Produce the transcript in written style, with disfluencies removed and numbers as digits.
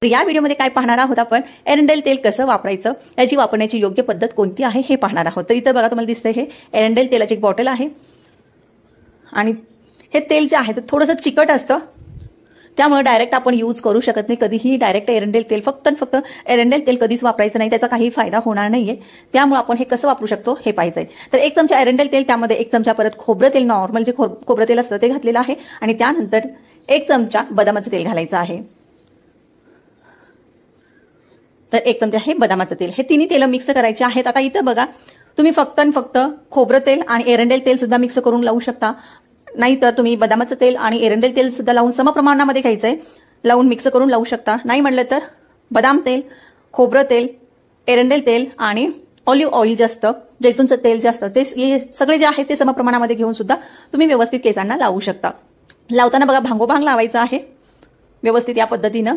तर या व्हिडिओमध्ये काय पाहणार आहोत आपण, एरंडेल तेल कसं वापरायचं, याची वापरण्याची योग्य पद्धत कोणती आहे हे पाहणार आहोत। तर इथं बघा तुम्हाला दिसतंय हे एरंडेल तेलाची एक बॉटल आहे आणि हे तेल जे आहे ते थोडंसं चिकट असतं, त्यामुळे डायरेक्ट आपण यूज करू शकत नाही कधीही। डायरेक्ट एरंडेल तेल फक्त एरंडेल तेल कधीच वापरायचं नाही, त्याचा काही फायदा होणार नाहीये। त्यामुळे आपण हे कसं वापरू शकतो हे पाहायचंय। तर 1 चमचा एरंडेल तेल, त्यामध्ये 1 चमचा परत खोबरं तेल, नॉर्मल जे खोबरं तेल असतं ते घातलेलं आहे आणि त्यानंतर 1 चमचा बदामाचं तेल घालायचं आहे। तर 1 चमचा हे बदामाचं तेल, हे तिन्ही तेल मिक्स करायचे आहेत। आता इथं बघा तुम्ही फक्त खोबरं तेल आणि एरंडेल तेल सुद्धा मिक्स करून लावू शकता, नाहीतर तुम्ही बदामाचं तेल आणि एरंडेल तेल सुद्धा लावून समप्रमाणामध्ये घ्यायचंय, लावून मिक्स करून लावू शकता। नाही म्हणलं तर बदाम तेल, खोबरं तेल, एरंडेल तेल आणि ऑलिव्ह ऑइल जे असतं, जैतूनचं तेल जे असतं, ते सगळे जे आहे ते समप्रमाणामध्ये घेऊन सुद्धा तुम्ही व्यवस्थित केसांना लावू शकता। लावताना बघा भांगोभांग लावायचं आहे व्यवस्थित या पद्धतीनं।